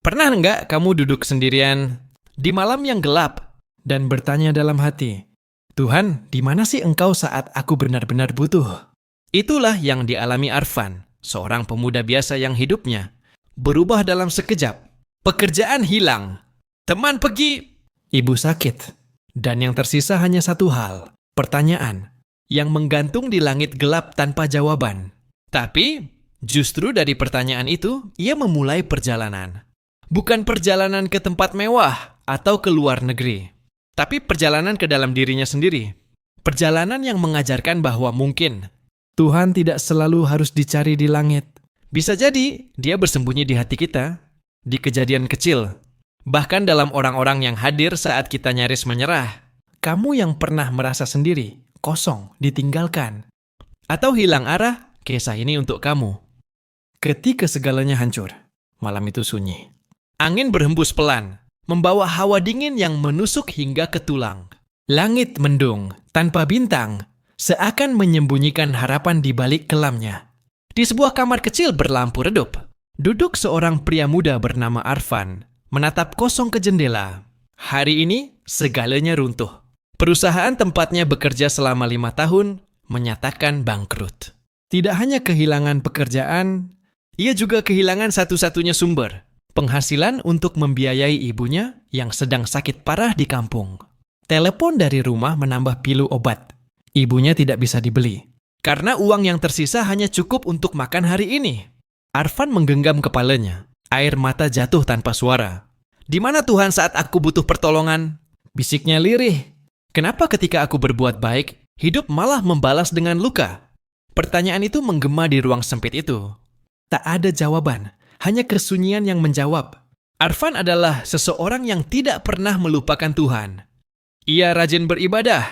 Pernah nggak kamu duduk sendirian di malam yang gelap dan bertanya dalam hati, Tuhan, di mana sih Engkau saat aku benar-benar butuh? Itulah yang dialami Arfan, seorang pemuda biasa yang hidupnya berubah dalam sekejap. Pekerjaan hilang, teman pergi, ibu sakit, dan yang tersisa hanya satu hal, pertanyaan yang menggantung di langit gelap tanpa jawaban. Tapi, justru dari pertanyaan itu, ia memulai perjalanan. Bukan perjalanan ke tempat mewah atau ke luar negeri, tapi perjalanan ke dalam dirinya sendiri. Perjalanan yang mengajarkan bahwa mungkin Tuhan tidak selalu harus dicari di langit. Bisa jadi dia bersembunyi di hati kita, di kejadian kecil, bahkan dalam orang-orang yang hadir saat kita nyaris menyerah. Kamu yang pernah merasa sendiri, kosong, ditinggalkan, atau hilang arah, kisah ini untuk kamu. Ketika segalanya hancur, malam itu sunyi. Angin berhembus pelan, membawa hawa dingin yang menusuk hingga ke tulang. Langit mendung, tanpa bintang, seakan menyembunyikan harapan di balik kelamnya. Di sebuah kamar kecil berlampu redup, duduk seorang pria muda bernama Arfan, menatap kosong ke jendela. Hari ini, segalanya runtuh. Perusahaan tempatnya bekerja selama 5 tahun, menyatakan bangkrut. Tidak hanya kehilangan pekerjaan, ia juga kehilangan satu-satunya sumber penghasilan untuk membiayai ibunya yang sedang sakit parah di kampung. Telepon dari rumah menambah pilu obat. Ibunya tidak bisa dibeli. Karena uang yang tersisa hanya cukup untuk makan hari ini. Arfan menggenggam kepalanya. Air mata jatuh tanpa suara. Di mana Tuhan saat aku butuh pertolongan? Bisiknya lirih. Kenapa ketika aku berbuat baik, hidup malah membalas dengan luka? Pertanyaan itu menggema di ruang sempit itu. Tak ada jawaban. Hanya kesunyian yang menjawab. Arfan adalah seseorang yang tidak pernah melupakan Tuhan. Ia rajin beribadah,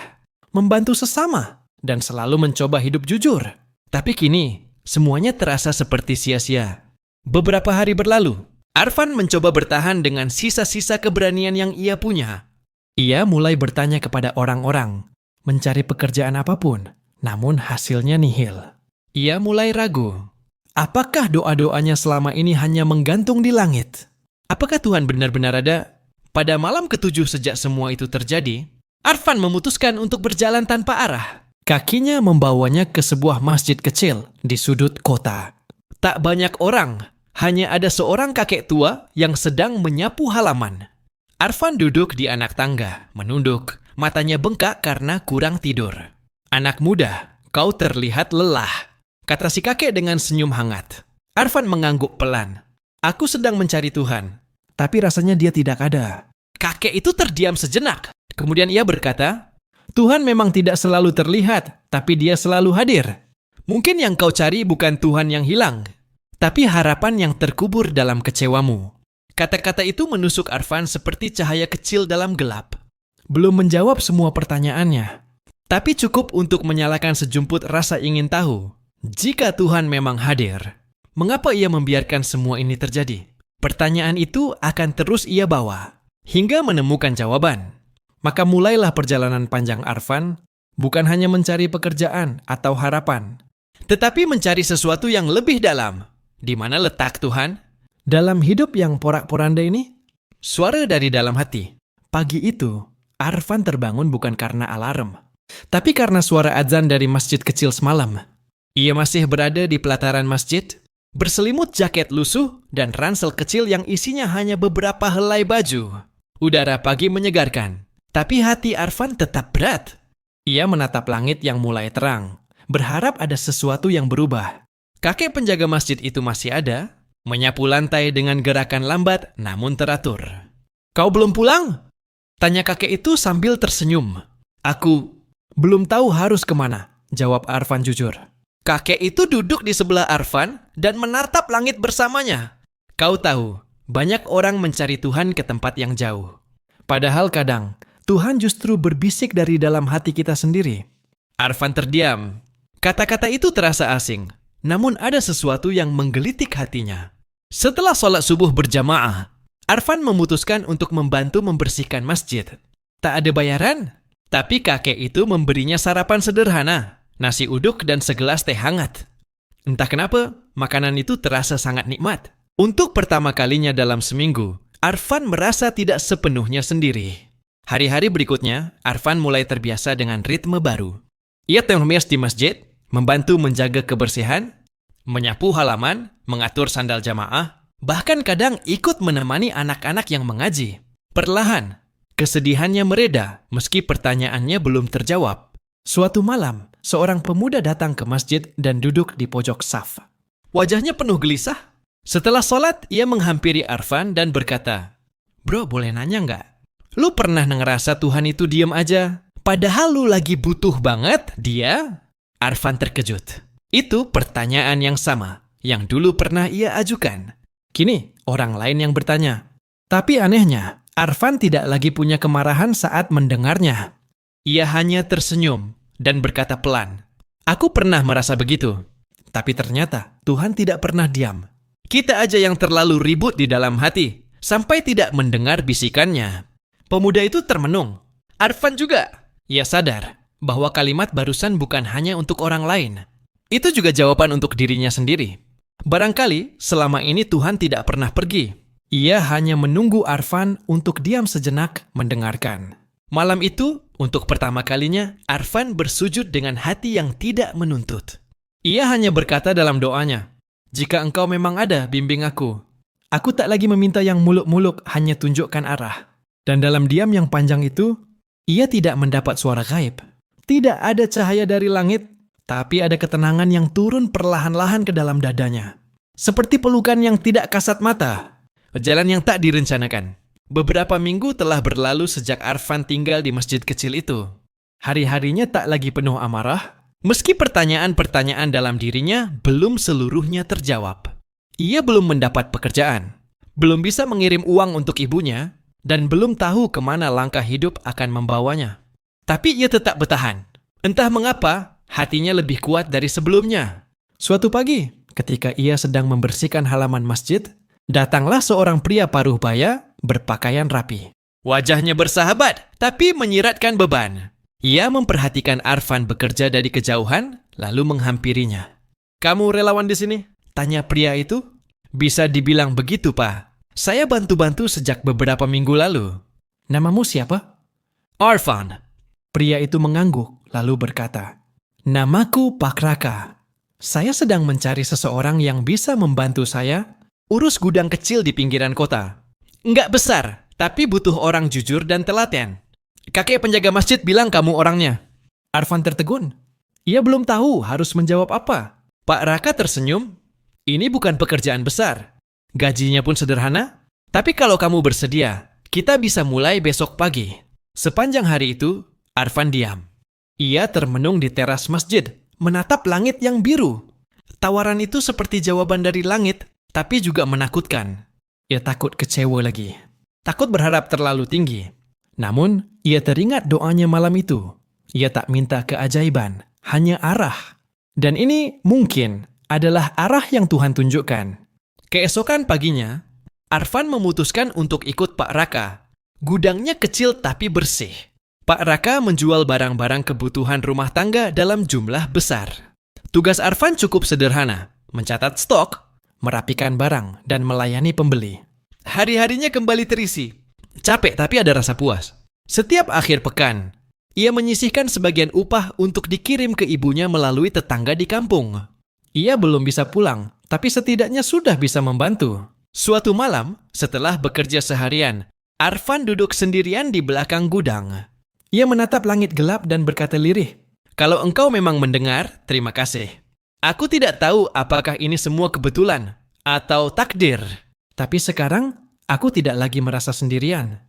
membantu sesama, dan selalu mencoba hidup jujur. Tapi kini, semuanya terasa seperti sia-sia. Beberapa hari berlalu, Arfan mencoba bertahan dengan sisa-sisa keberanian yang ia punya. Ia mulai bertanya kepada orang-orang, mencari pekerjaan apapun, namun hasilnya nihil. Ia mulai ragu. Apakah doa-doanya selama ini hanya menggantung di langit? Apakah Tuhan benar-benar ada? Pada malam ketujuh sejak semua itu terjadi, Arfan memutuskan untuk berjalan tanpa arah. Kakinya membawanya ke sebuah masjid kecil di sudut kota. Tak banyak orang, hanya ada seorang kakek tua yang sedang menyapu halaman. Arfan duduk di anak tangga, menunduk, matanya bengkak karena kurang tidur. Anak muda, kau terlihat lelah, kata si kakek dengan senyum hangat. Arfan mengangguk pelan. Aku sedang mencari Tuhan, tapi rasanya dia tidak ada. Kakek itu terdiam sejenak. Kemudian ia berkata, Tuhan memang tidak selalu terlihat, tapi dia selalu hadir. Mungkin yang kau cari bukan Tuhan yang hilang, tapi harapan yang terkubur dalam kecewamu. Kata-kata itu menusuk Arfan seperti cahaya kecil dalam gelap. Belum menjawab semua pertanyaannya, tapi cukup untuk menyalakan sejumput rasa ingin tahu. Jika Tuhan memang hadir, mengapa ia membiarkan semua ini terjadi? Pertanyaan itu akan terus ia bawa, hingga menemukan jawaban. Maka mulailah perjalanan panjang Arfan, bukan hanya mencari pekerjaan atau harapan, tetapi mencari sesuatu yang lebih dalam. Di mana letak Tuhan? Dalam hidup yang porak-poranda ini? Suara dari dalam hati. Pagi itu, Arfan terbangun bukan karena alarm, tapi karena suara azan dari masjid kecil semalam. Ia masih berada di pelataran masjid, berselimut jaket lusuh dan ransel kecil yang isinya hanya beberapa helai baju. Udara pagi menyegarkan, tapi hati Arfan tetap berat. Ia menatap langit yang mulai terang, berharap ada sesuatu yang berubah. Kakek penjaga masjid itu masih ada, menyapu lantai dengan gerakan lambat namun teratur. Kau belum pulang? Tanya kakek itu sambil tersenyum. Aku belum tahu harus kemana, jawab Arfan jujur. Kakek itu duduk di sebelah Arfan dan menatap langit bersamanya. Kau tahu, banyak orang mencari Tuhan ke tempat yang jauh. Padahal kadang, Tuhan justru berbisik dari dalam hati kita sendiri. Arfan terdiam. Kata-kata itu terasa asing, namun ada sesuatu yang menggelitik hatinya. Setelah sholat subuh berjamaah, Arfan memutuskan untuk membantu membersihkan masjid. Tak ada bayaran, tapi kakek itu memberinya sarapan sederhana. Nasi uduk dan segelas teh hangat. Entah kenapa, makanan itu terasa sangat nikmat. Untuk pertama kalinya dalam seminggu, Arfan merasa tidak sepenuhnya sendiri. Hari-hari berikutnya, Arfan mulai terbiasa dengan ritme baru. Ia termes di masjid, membantu menjaga kebersihan, menyapu halaman, mengatur sandal jamaah, bahkan kadang ikut menemani anak-anak yang mengaji. Perlahan, kesedihannya mereda meski pertanyaannya belum terjawab. Suatu malam, seorang pemuda datang ke masjid dan duduk di pojok saf. Wajahnya penuh gelisah. Setelah sholat, ia menghampiri Arfan dan berkata, "Bro, boleh nanya nggak? Lu pernah ngerasa Tuhan itu diam aja? Padahal lu lagi butuh banget dia?" Arfan terkejut. Itu pertanyaan yang sama yang dulu pernah ia ajukan. Kini, orang lain yang bertanya. Tapi anehnya, Arfan tidak lagi punya kemarahan saat mendengarnya. Ia hanya tersenyum dan berkata pelan, "Aku pernah merasa begitu. Tapi ternyata Tuhan tidak pernah diam. Kita aja yang terlalu ribut di dalam hati, sampai tidak mendengar bisikannya." Pemuda itu termenung. Arfan juga. Ia sadar bahwa kalimat barusan bukan hanya untuk orang lain. Itu juga jawaban untuk dirinya sendiri. Barangkali selama ini Tuhan tidak pernah pergi. Ia hanya menunggu Arfan untuk diam sejenak mendengarkan. Malam itu, untuk pertama kalinya, Arfan bersujud dengan hati yang tidak menuntut. Ia hanya berkata dalam doanya, "Jika engkau memang ada, bimbing aku. Aku tak lagi meminta yang muluk-muluk, hanya tunjukkan arah." Dan dalam diam yang panjang itu, ia tidak mendapat suara gaib. Tidak ada cahaya dari langit, tapi ada ketenangan yang turun perlahan-lahan ke dalam dadanya. Seperti pelukan yang tidak kasat mata. Jalan yang tak direncanakan. Beberapa minggu telah berlalu sejak Arfan tinggal di masjid kecil itu. Hari-harinya tak lagi penuh amarah, meski pertanyaan-pertanyaan dalam dirinya belum seluruhnya terjawab. Ia belum mendapat pekerjaan, belum bisa mengirim uang untuk ibunya, dan belum tahu kemana langkah hidup akan membawanya. Tapi ia tetap bertahan. Entah mengapa, hatinya lebih kuat dari sebelumnya. Suatu pagi, ketika ia sedang membersihkan halaman masjid, datanglah seorang pria paruh baya berpakaian rapi. Wajahnya bersahabat, tapi menyiratkan beban. Ia memperhatikan Arfan bekerja dari kejauhan, lalu menghampirinya. "Kamu relawan di sini?" tanya pria itu. "Bisa dibilang begitu, Pak. Saya bantu-bantu sejak beberapa minggu lalu." "Namamu siapa?" "Arfan." Pria itu mengangguk, lalu berkata, "Namaku Pak Raka. Saya sedang mencari seseorang yang bisa membantu saya urus gudang kecil di pinggiran kota. Nggak besar, tapi butuh orang jujur dan telaten. Kakek penjaga masjid bilang kamu orangnya." Arfan tertegun. Ia belum tahu harus menjawab apa. Pak Raka tersenyum. "Ini bukan pekerjaan besar. Gajinya pun sederhana. Tapi kalau kamu bersedia, kita bisa mulai besok pagi." Sepanjang hari itu, Arfan diam. Ia termenung di teras masjid, menatap langit yang biru. Tawaran itu seperti jawaban dari langit, tapi juga menakutkan. Ia takut kecewa lagi. Takut berharap terlalu tinggi. Namun, ia teringat doanya malam itu. Ia tak minta keajaiban, hanya arah. Dan ini mungkin adalah arah yang Tuhan tunjukkan. Keesokan paginya, Arfan memutuskan untuk ikut Pak Raka. Gudangnya kecil tapi bersih. Pak Raka menjual barang-barang kebutuhan rumah tangga dalam jumlah besar. Tugas Arfan cukup sederhana, mencatat stok, merapikan barang, dan melayani pembeli. Hari-harinya kembali terisi. Capek tapi ada rasa puas. Setiap akhir pekan, ia menyisihkan sebagian upah untuk dikirim ke ibunya melalui tetangga di kampung. Ia belum bisa pulang, tapi setidaknya sudah bisa membantu. Suatu malam, setelah bekerja seharian, Arfan duduk sendirian di belakang gudang. Ia menatap langit gelap dan berkata lirih, "Kalau engkau memang mendengar, terima kasih. Aku tidak tahu apakah ini semua kebetulan atau takdir. Tapi sekarang, aku tidak lagi merasa sendirian."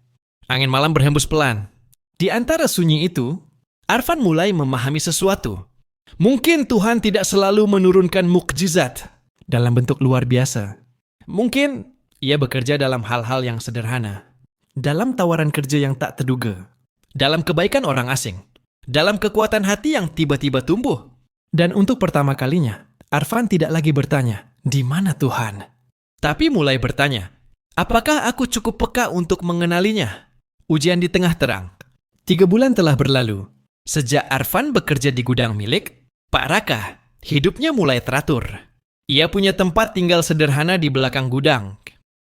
Angin malam berhembus pelan. Di antara sunyi itu, Arfan mulai memahami sesuatu. Mungkin Tuhan tidak selalu menurunkan mukjizat dalam bentuk luar biasa. Mungkin ia bekerja dalam hal-hal yang sederhana. Dalam tawaran kerja yang tak terduga. Dalam kebaikan orang asing. Dalam kekuatan hati yang tiba-tiba tumbuh. Dan untuk pertama kalinya, Arfan tidak lagi bertanya, "Di mana Tuhan?" Tapi mulai bertanya, "Apakah aku cukup peka untuk mengenalinya?" Ujian di tengah terang. 3 bulan telah berlalu. Sejak Arfan bekerja di gudang milik Pak Raka, hidupnya mulai teratur. Ia punya tempat tinggal sederhana di belakang gudang.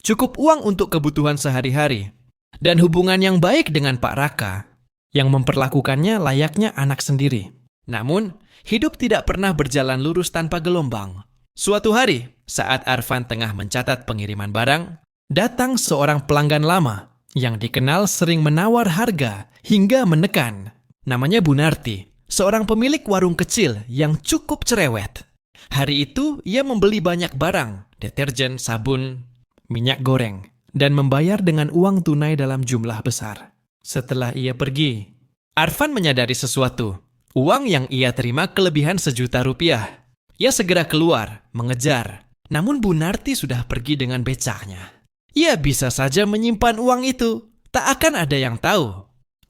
Cukup uang untuk kebutuhan sehari-hari. Dan hubungan yang baik dengan Pak Raka, yang memperlakukannya layaknya anak sendiri. Namun, hidup tidak pernah berjalan lurus tanpa gelombang. Suatu hari, saat Arfan tengah mencatat pengiriman barang, datang seorang pelanggan lama yang dikenal sering menawar harga hingga menekan. Namanya Bu Narti, seorang pemilik warung kecil yang cukup cerewet. Hari itu, ia membeli banyak barang, deterjen, sabun, minyak goreng, dan membayar dengan uang tunai dalam jumlah besar. Setelah ia pergi, Arfan menyadari sesuatu. Uang yang ia terima kelebihan Rp1.000.000. Ia segera keluar, mengejar. Namun Bu Narti sudah pergi dengan becaknya. Ia bisa saja menyimpan uang itu. Tak akan ada yang tahu.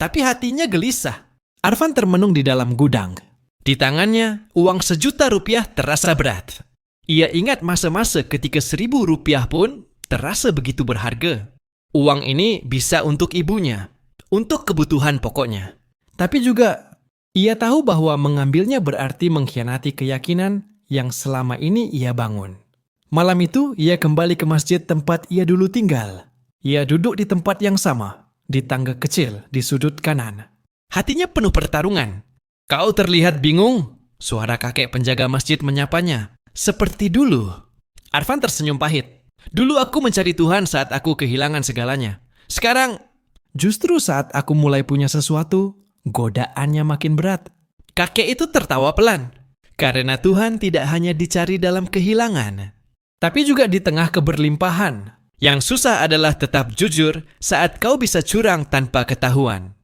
Tapi hatinya gelisah. Arfan termenung di dalam gudang. Di tangannya, uang Rp1.000.000 terasa berat. Ia ingat masa-masa ketika Rp1.000 pun terasa begitu berharga. Uang ini bisa untuk ibunya, untuk kebutuhan pokoknya. Tapi juga, ia tahu bahwa mengambilnya berarti mengkhianati keyakinan yang selama ini ia bangun. Malam itu, ia kembali ke masjid tempat ia dulu tinggal. Ia duduk di tempat yang sama, di tangga kecil di sudut kanan. Hatinya penuh pertarungan. Kau terlihat bingung, suara kakek penjaga masjid menyapanya. Seperti dulu. Arfan tersenyum pahit. Dulu aku mencari Tuhan saat aku kehilangan segalanya. Sekarang, justru saat aku mulai punya sesuatu, godaannya makin berat. Kakek itu tertawa pelan. Karena Tuhan tidak hanya dicari dalam kehilangan, tapi juga di tengah keberlimpahan. Yang susah adalah tetap jujur saat kau bisa curang tanpa ketahuan.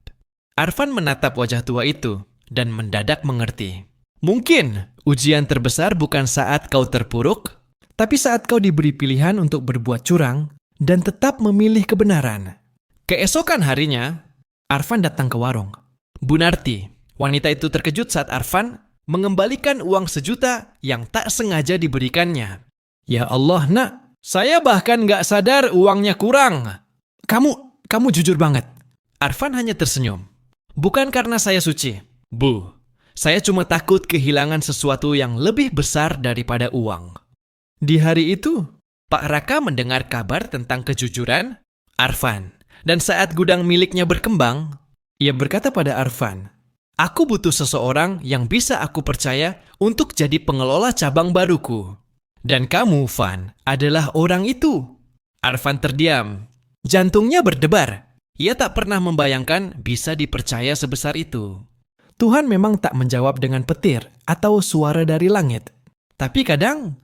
Arfan menatap wajah tua itu dan mendadak mengerti. Mungkin ujian terbesar bukan saat kau terpuruk, tapi saat kau diberi pilihan untuk berbuat curang dan tetap memilih kebenaran. Keesokan harinya, Arfan datang ke warung. Bu Narti, wanita itu terkejut saat Arfan mengembalikan uang Rp1.000.000 yang tak sengaja diberikannya. Ya Allah, nak, saya bahkan gak sadar uangnya kurang. Kamu jujur banget. Arfan hanya tersenyum. Bukan karena saya suci. Bu, saya cuma takut kehilangan sesuatu yang lebih besar daripada uang. Di hari itu, Pak Raka mendengar kabar tentang kejujuran Arfan. Dan saat gudang miliknya berkembang, ia berkata pada Arfan, aku butuh seseorang yang bisa aku percaya untuk jadi pengelola cabang baruku. Dan kamu, Van, adalah orang itu. Arfan terdiam. Jantungnya berdebar. Ia tak pernah membayangkan bisa dipercaya sebesar itu. Tuhan memang tak menjawab dengan petir atau suara dari langit. Tapi kadang,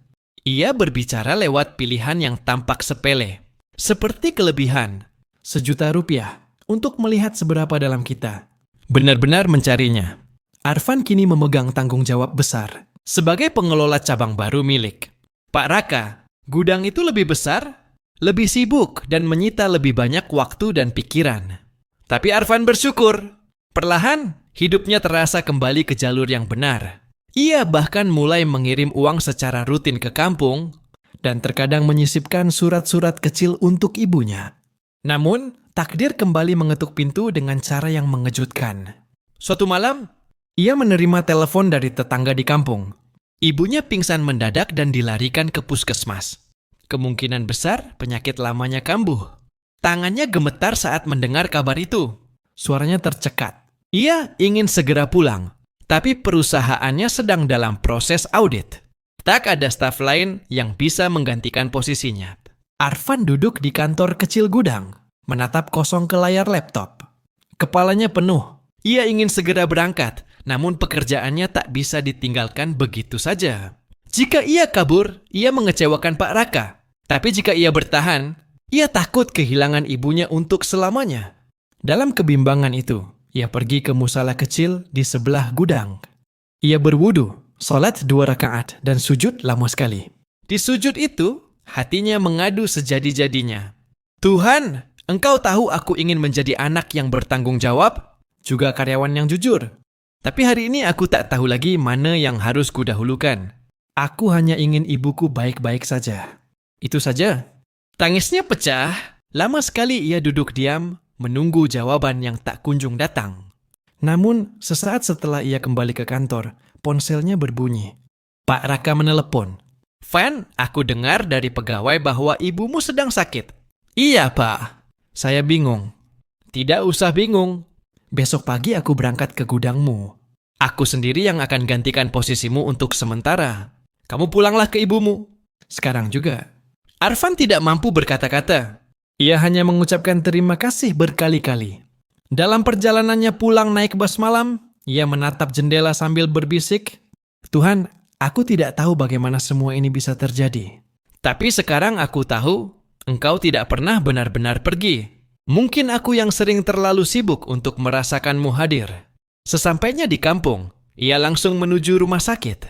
ia berbicara lewat pilihan yang tampak sepele. Seperti kelebihan Rp1.000.000 untuk melihat seberapa dalam kita benar-benar mencarinya. Arfan kini memegang tanggung jawab besar sebagai pengelola cabang baru milik Pak Raka. Gudang itu lebih besar, lebih sibuk, dan menyita lebih banyak waktu dan pikiran. Tapi Arfan bersyukur. Perlahan, hidupnya terasa kembali ke jalur yang benar. Ia bahkan mulai mengirim uang secara rutin ke kampung dan terkadang menyisipkan surat-surat kecil untuk ibunya. Namun, takdir kembali mengetuk pintu dengan cara yang mengejutkan. Suatu malam, ia menerima telepon dari tetangga di kampung. Ibunya pingsan mendadak dan dilarikan ke puskesmas. Kemungkinan besar penyakit lamanya kambuh. Tangannya gemetar saat mendengar kabar itu. Suaranya tercekat. Ia ingin segera pulang, tapi perusahaannya sedang dalam proses audit. Tak ada staf lain yang bisa menggantikan posisinya. Arfan duduk di kantor kecil gudang, menatap kosong ke layar laptop. Kepalanya penuh. Ia ingin segera berangkat, namun pekerjaannya tak bisa ditinggalkan begitu saja. Jika ia kabur, ia mengecewakan Pak Raka. Tapi jika ia bertahan, ia takut kehilangan ibunya untuk selamanya. Dalam kebimbangan itu, ia pergi ke musala kecil di sebelah gudang. Ia berwudu, salat 2 rakaat, dan sujud lama sekali. Di sujud itu, hatinya mengadu sejadi-jadinya. Tuhan, Engkau tahu aku ingin menjadi anak yang bertanggung jawab, juga karyawan yang jujur. Tapi hari ini aku tak tahu lagi mana yang harus kudahulukan. Aku hanya ingin ibuku baik-baik saja. Itu saja. Tangisnya pecah. Lama sekali ia duduk diam, menunggu jawaban yang tak kunjung datang. Namun, sesaat setelah ia kembali ke kantor, ponselnya berbunyi. Pak Raka menelepon. Van, aku dengar dari pegawai bahwa ibumu sedang sakit. Iya, Pak. Saya bingung. Tidak usah bingung. Besok pagi aku berangkat ke gudangmu. Aku sendiri yang akan gantikan posisimu untuk sementara. Kamu pulanglah ke ibumu. Sekarang juga. Arfan tidak mampu berkata-kata. Ia hanya mengucapkan terima kasih berkali-kali. Dalam perjalanannya pulang naik bus malam, ia menatap jendela sambil berbisik, Tuhan, aku tidak tahu bagaimana semua ini bisa terjadi. Tapi sekarang aku tahu, Engkau tidak pernah benar-benar pergi. Mungkin aku yang sering terlalu sibuk untuk merasakanmu hadir. Sesampainya di kampung, ia langsung menuju rumah sakit.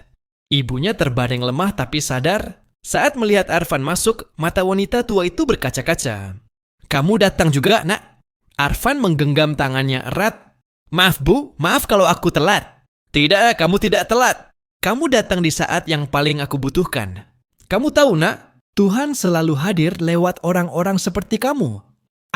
Ibunya terbaring lemah tapi sadar. Saat melihat Arfan masuk, mata wanita tua itu berkaca-kaca. Kamu datang juga, nak? Arfan menggenggam tangannya erat. Maaf, Bu. Maaf kalau aku telat. Tidak, kamu tidak telat. Kamu datang di saat yang paling aku butuhkan. Kamu tahu, nak? Tuhan selalu hadir lewat orang-orang seperti kamu.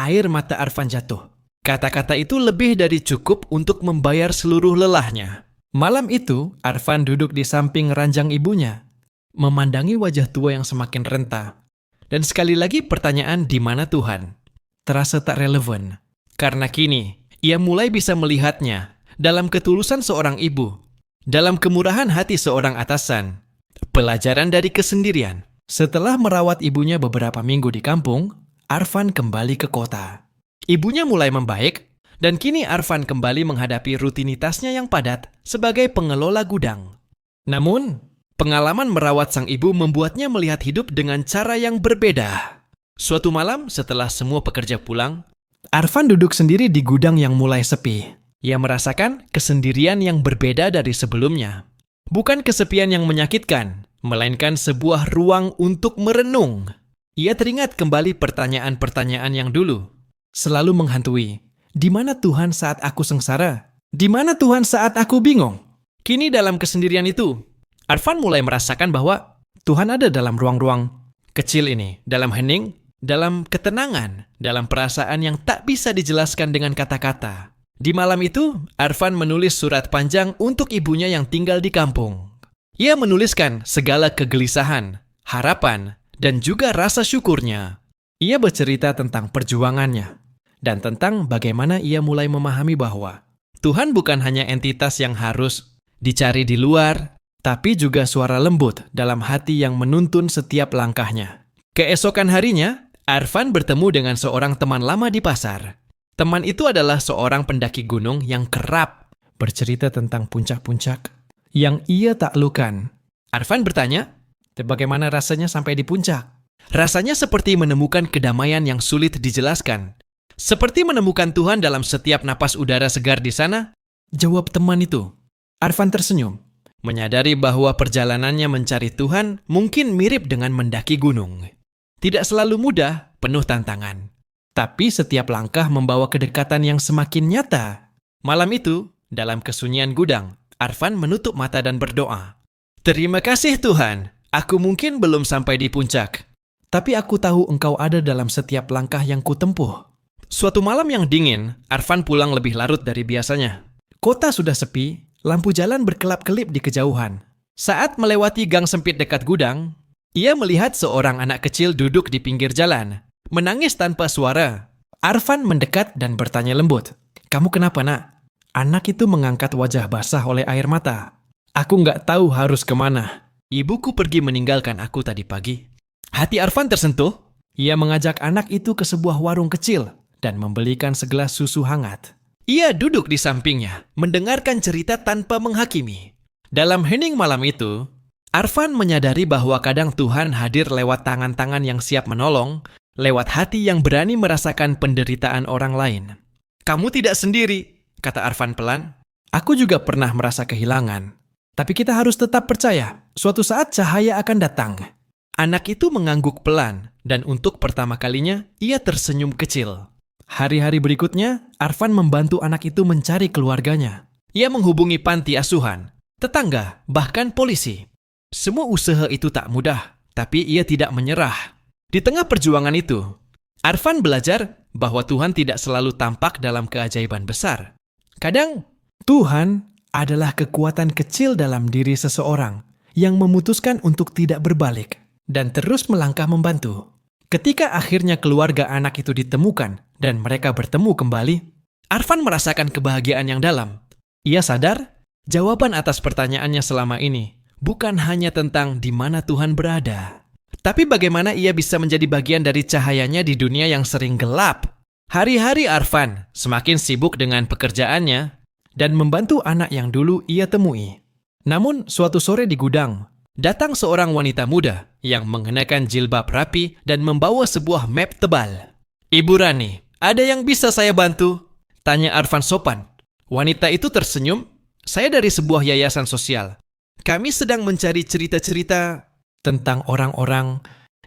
Air mata Arfan jatuh. Kata-kata itu lebih dari cukup untuk membayar seluruh lelahnya. Malam itu, Arfan duduk di samping ranjang ibunya, memandangi wajah tua yang semakin renta. Dan sekali lagi pertanyaan di mana Tuhan terasa tak relevan. Karena kini, ia mulai bisa melihatnya dalam ketulusan seorang ibu, dalam kemurahan hati seorang atasan. Pelajaran dari kesendirian. Setelah merawat ibunya beberapa minggu di kampung, Arfan kembali ke kota. Ibunya mulai membaik, dan kini Arfan kembali menghadapi rutinitasnya yang padat sebagai pengelola gudang. Namun, pengalaman merawat sang ibu membuatnya melihat hidup dengan cara yang berbeda. Suatu malam setelah semua pekerja pulang, Arfan duduk sendiri di gudang yang mulai sepi. Ia merasakan kesendirian yang berbeda dari sebelumnya. Bukan kesepian yang menyakitkan, melainkan sebuah ruang untuk merenung. Ia teringat kembali pertanyaan-pertanyaan yang dulu selalu menghantui. Di mana Tuhan saat aku sengsara? Di mana Tuhan saat aku bingung? Kini dalam kesendirian itu, Arfan mulai merasakan bahwa Tuhan ada dalam ruang-ruang kecil ini, dalam hening, dalam ketenangan, dalam perasaan yang tak bisa dijelaskan dengan kata-kata. Di malam itu, Arfan menulis surat panjang untuk ibunya yang tinggal di kampung. Ia menuliskan segala kegelisahan, harapan, dan juga rasa syukurnya. Ia bercerita tentang perjuangannya, dan tentang bagaimana ia mulai memahami bahwa Tuhan bukan hanya entitas yang harus dicari di luar, tapi juga suara lembut dalam hati yang menuntun setiap langkahnya. Keesokan harinya, Arfan bertemu dengan seorang teman lama di pasar. Teman itu adalah seorang pendaki gunung yang kerap bercerita tentang puncak-puncak yang ia taklukan. Arfan bertanya, bagaimana rasanya sampai di puncak? Rasanya seperti menemukan kedamaian yang sulit dijelaskan. Seperti menemukan Tuhan dalam setiap napas udara segar di sana. Jawab teman itu. Arfan tersenyum, menyadari bahwa perjalanannya mencari Tuhan mungkin mirip dengan mendaki gunung. Tidak selalu mudah, penuh tantangan. Tapi setiap langkah membawa kedekatan yang semakin nyata. Malam itu, dalam kesunyian gudang, Arfan menutup mata dan berdoa. Terima kasih Tuhan, aku mungkin belum sampai di puncak. Tapi aku tahu Engkau ada dalam setiap langkah yang kutempuh. Suatu malam yang dingin, Arfan pulang lebih larut dari biasanya. Kota sudah sepi, lampu jalan berkelap-kelip di kejauhan. Saat melewati gang sempit dekat gudang, ia melihat seorang anak kecil duduk di pinggir jalan, menangis tanpa suara. Arfan mendekat dan bertanya lembut, "Kamu kenapa, nak?" Anak itu mengangkat wajah basah oleh air mata. "Aku nggak tahu harus kemana. Ibuku pergi meninggalkan aku tadi pagi." Hati Arfan tersentuh. Ia mengajak anak itu ke sebuah warung kecil dan membelikan segelas susu hangat. Ia duduk di sampingnya, mendengarkan cerita tanpa menghakimi. Dalam hening malam itu, Arfan menyadari bahwa kadang Tuhan hadir lewat tangan-tangan yang siap menolong, lewat hati yang berani merasakan penderitaan orang lain. "Kamu tidak sendiri," kata Arfan pelan. "Aku juga pernah merasa kehilangan. Tapi kita harus tetap percaya, suatu saat cahaya akan datang." Anak itu mengangguk pelan, dan untuk pertama kalinya, ia tersenyum kecil. Hari-hari berikutnya, Arfan membantu anak itu mencari keluarganya. Ia menghubungi panti asuhan, tetangga, bahkan polisi. Semua usaha itu tak mudah, tapi ia tidak menyerah. Di tengah perjuangan itu, Arfan belajar bahwa Tuhan tidak selalu tampak dalam keajaiban besar. Kadang, Tuhan adalah kekuatan kecil dalam diri seseorang yang memutuskan untuk tidak berbalik dan terus melangkah membantu. Ketika akhirnya keluarga anak itu ditemukan dan mereka bertemu kembali, Arfan merasakan kebahagiaan yang dalam. Ia sadar jawaban atas pertanyaannya selama ini bukan hanya tentang di mana Tuhan berada, tapi bagaimana ia bisa menjadi bagian dari cahayanya di dunia yang sering gelap. Hari-hari Arfan semakin sibuk dengan pekerjaannya dan membantu anak yang dulu ia temui. Namun suatu sore di gudang, datang seorang wanita muda yang mengenakan jilbab rapi dan membawa sebuah map tebal. "Ibu Rani, ada yang bisa saya bantu?" tanya Arfan sopan. Wanita itu tersenyum. "Saya dari sebuah yayasan sosial. Kami sedang mencari cerita-cerita tentang orang-orang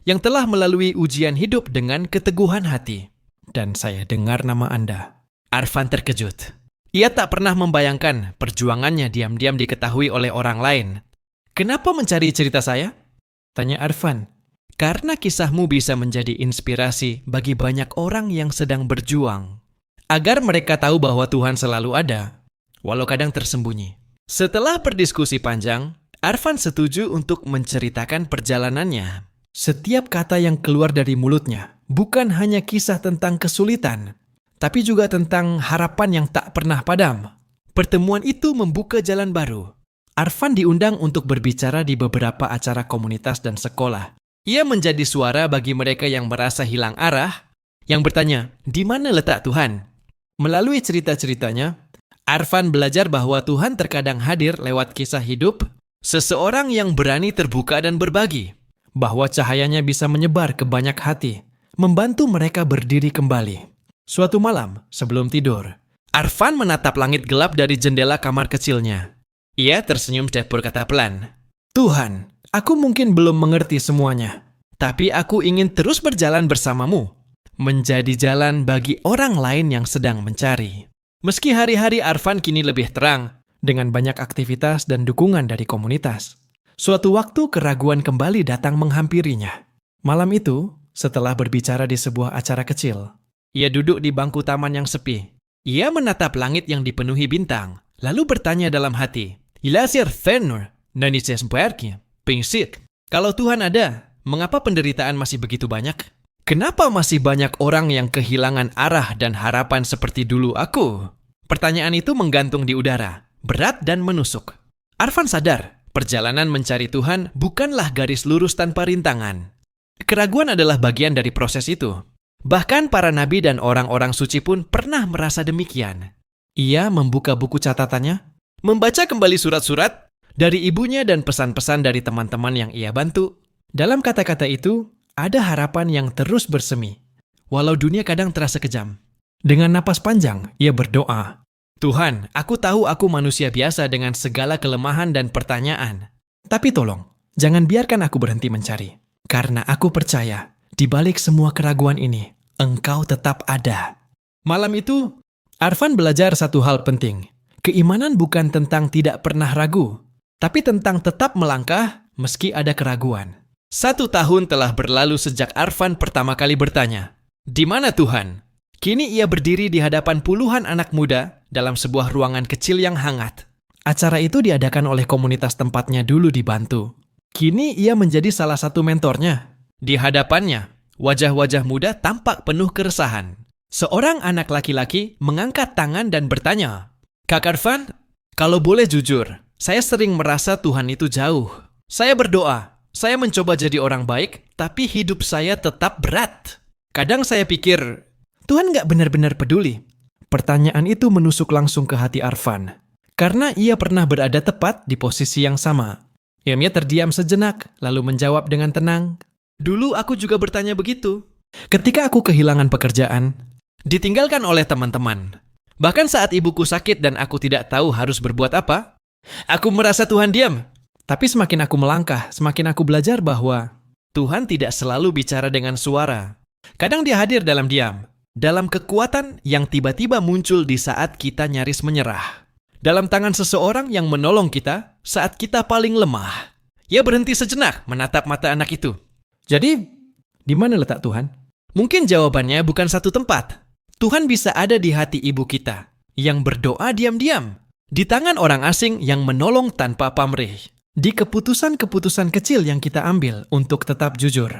yang telah melalui ujian hidup dengan keteguhan hati. Dan saya dengar nama Anda." Arfan terkejut. Ia tak pernah membayangkan perjuangannya diam-diam diketahui oleh orang lain. "Kenapa mencari cerita saya?" tanya Arfan. "Karena kisahmu bisa menjadi inspirasi bagi banyak orang yang sedang berjuang. Agar mereka tahu bahwa Tuhan selalu ada, walau kadang tersembunyi." Setelah berdiskusi panjang, Arfan setuju untuk menceritakan perjalanannya. Setiap kata yang keluar dari mulutnya bukan hanya kisah tentang kesulitan, tapi juga tentang harapan yang tak pernah padam. Pertemuan itu membuka jalan baru. Arfan diundang untuk berbicara di beberapa acara komunitas dan sekolah. Ia menjadi suara bagi mereka yang merasa hilang arah, yang bertanya, "Di mana letak Tuhan?" Melalui cerita-ceritanya, Arfan belajar bahwa Tuhan terkadang hadir lewat kisah hidup seseorang yang berani terbuka dan berbagi, bahwa cahayanya bisa menyebar ke banyak hati, membantu mereka berdiri kembali. Suatu malam, sebelum tidur, Arfan menatap langit gelap dari jendela kamar kecilnya. Ia tersenyum dan berkata pelan, "Tuhan, aku mungkin belum mengerti semuanya, tapi aku ingin terus berjalan bersamamu, menjadi jalan bagi orang lain yang sedang mencari." Meski hari-hari Arfan kini lebih terang, dengan banyak aktivitas dan dukungan dari komunitas, suatu waktu keraguan kembali datang menghampirinya. Malam itu, setelah berbicara di sebuah acara kecil, ia duduk di bangku taman yang sepi. Ia menatap langit yang dipenuhi bintang, lalu bertanya dalam hati, "Ilasir Fenor, Nanises Berknya, Pingsik. Kalau Tuhan ada, mengapa penderitaan masih begitu banyak? Kenapa masih banyak orang yang kehilangan arah dan harapan seperti dulu aku?" Pertanyaan itu menggantung di udara, berat dan menusuk. Arfan sadar, perjalanan mencari Tuhan bukanlah garis lurus tanpa rintangan. Keraguan adalah bagian dari proses itu. Bahkan para nabi dan orang-orang suci pun pernah merasa demikian. Ia membuka buku catatannya, membaca kembali surat-surat dari ibunya dan pesan-pesan dari teman-teman yang ia bantu. Dalam kata-kata itu, ada harapan yang terus bersemi, walau dunia kadang terasa kejam. Dengan napas panjang, ia berdoa, "Tuhan, aku tahu aku manusia biasa dengan segala kelemahan dan pertanyaan. Tapi tolong, jangan biarkan aku berhenti mencari. Karena aku percaya, di balik semua keraguan ini, Engkau tetap ada." Malam itu, Arfan belajar satu hal penting. Keimanan bukan tentang tidak pernah ragu, tapi tentang tetap melangkah meski ada keraguan. 1 tahun telah berlalu sejak Arfan pertama kali bertanya, "Di mana Tuhan?" Kini ia berdiri di hadapan puluhan anak muda dalam sebuah ruangan kecil yang hangat. Acara itu diadakan oleh komunitas tempatnya dulu dibantu. Kini ia menjadi salah satu mentornya. Di hadapannya, wajah-wajah muda tampak penuh keresahan. Seorang anak laki-laki mengangkat tangan dan bertanya, "Kak Arfan, kalau boleh jujur, saya sering merasa Tuhan itu jauh. Saya berdoa, saya mencoba jadi orang baik, tapi hidup saya tetap berat. Kadang saya pikir, Tuhan nggak benar-benar peduli." Pertanyaan itu menusuk langsung ke hati Arfan, karena ia pernah berada tepat di posisi yang sama. Ia terdiam sejenak, lalu menjawab dengan tenang, "Dulu aku juga bertanya begitu. Ketika aku kehilangan pekerjaan, ditinggalkan oleh teman-teman. Bahkan saat ibuku sakit dan aku tidak tahu harus berbuat apa, aku merasa Tuhan diam. Tapi semakin aku melangkah, semakin aku belajar bahwa Tuhan tidak selalu bicara dengan suara. Kadang dia hadir dalam diam, dalam kekuatan yang tiba-tiba muncul di saat kita nyaris menyerah. Dalam tangan seseorang yang menolong kita saat kita paling lemah." Ia berhenti sejenak menatap mata anak itu. "Jadi, di mana letak Tuhan?" Mungkin jawabannya bukan satu tempat. Tuhan bisa ada di hati ibu kita, yang berdoa diam-diam, di tangan orang asing yang menolong tanpa pamrih, Di keputusan-keputusan kecil yang kita ambil untuk tetap jujur,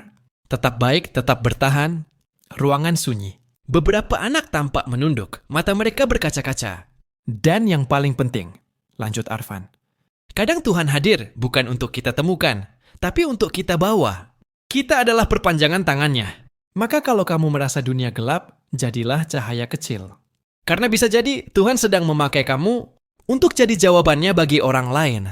tetap baik, tetap bertahan, ruangan sunyi. Beberapa anak tampak menunduk, mata mereka berkaca-kaca. Dan yang paling penting, lanjut Arfan, kadang Tuhan hadir bukan untuk kita temukan, tapi untuk kita bawa. Kita adalah perpanjangan tangannya. Maka kalau kamu merasa dunia gelap, jadilah cahaya kecil. Karena bisa jadi Tuhan sedang memakai kamu untuk jadi jawabannya bagi orang lain.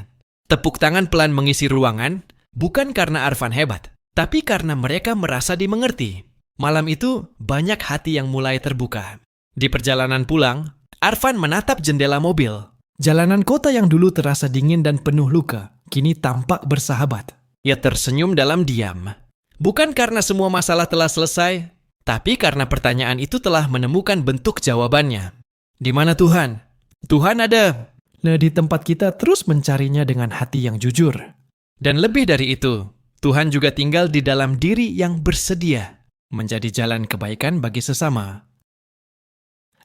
Tepuk tangan pelan mengisi ruangan, bukan karena Arfan hebat, tapi karena mereka merasa dimengerti. Malam itu, banyak hati yang mulai terbuka. Di perjalanan pulang, Arfan menatap jendela mobil. Jalanan kota yang dulu terasa dingin dan penuh luka, kini tampak bersahabat. Ia tersenyum dalam diam. Bukan karena semua masalah telah selesai, tapi karena pertanyaan itu telah menemukan bentuk jawabannya. Di mana Tuhan? Tuhan ada. Nah, di tempat kita terus mencarinya dengan hati yang jujur. Dan lebih dari itu, Tuhan juga tinggal di dalam diri yang bersedia menjadi jalan kebaikan bagi sesama.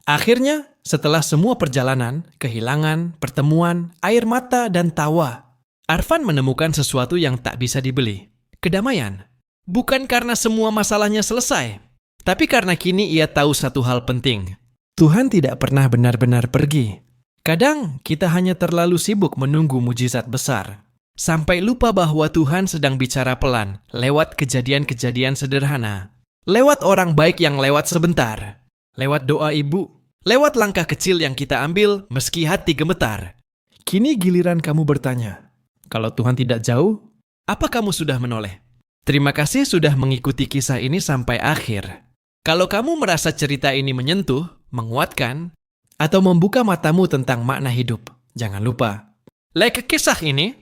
Akhirnya, setelah semua perjalanan, kehilangan, pertemuan, air mata, dan tawa, Arfan menemukan sesuatu yang tak bisa dibeli. Kedamaian. Bukan karena semua masalahnya selesai, tapi karena kini ia tahu satu hal penting. Tuhan tidak pernah benar-benar pergi. Kadang kita hanya terlalu sibuk menunggu mujizat besar, sampai lupa bahwa Tuhan sedang bicara pelan lewat kejadian-kejadian sederhana. Lewat orang baik yang lewat sebentar. Lewat doa ibu. Lewat langkah kecil yang kita ambil meski hati gemetar. Kini giliran kamu bertanya, kalau Tuhan tidak jauh, apa kamu sudah menoleh? Terima kasih sudah mengikuti kisah ini sampai akhir. Kalau kamu merasa cerita ini menyentuh, menguatkan, atau membuka matamu tentang makna hidup, jangan lupa like kisah ini,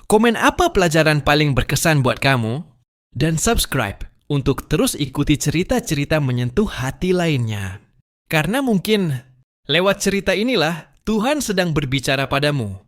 komen apa pelajaran paling berkesan buat kamu, dan subscribe untuk terus ikuti cerita-cerita menyentuh hati lainnya. Karena mungkin lewat cerita inilah Tuhan sedang berbicara padamu.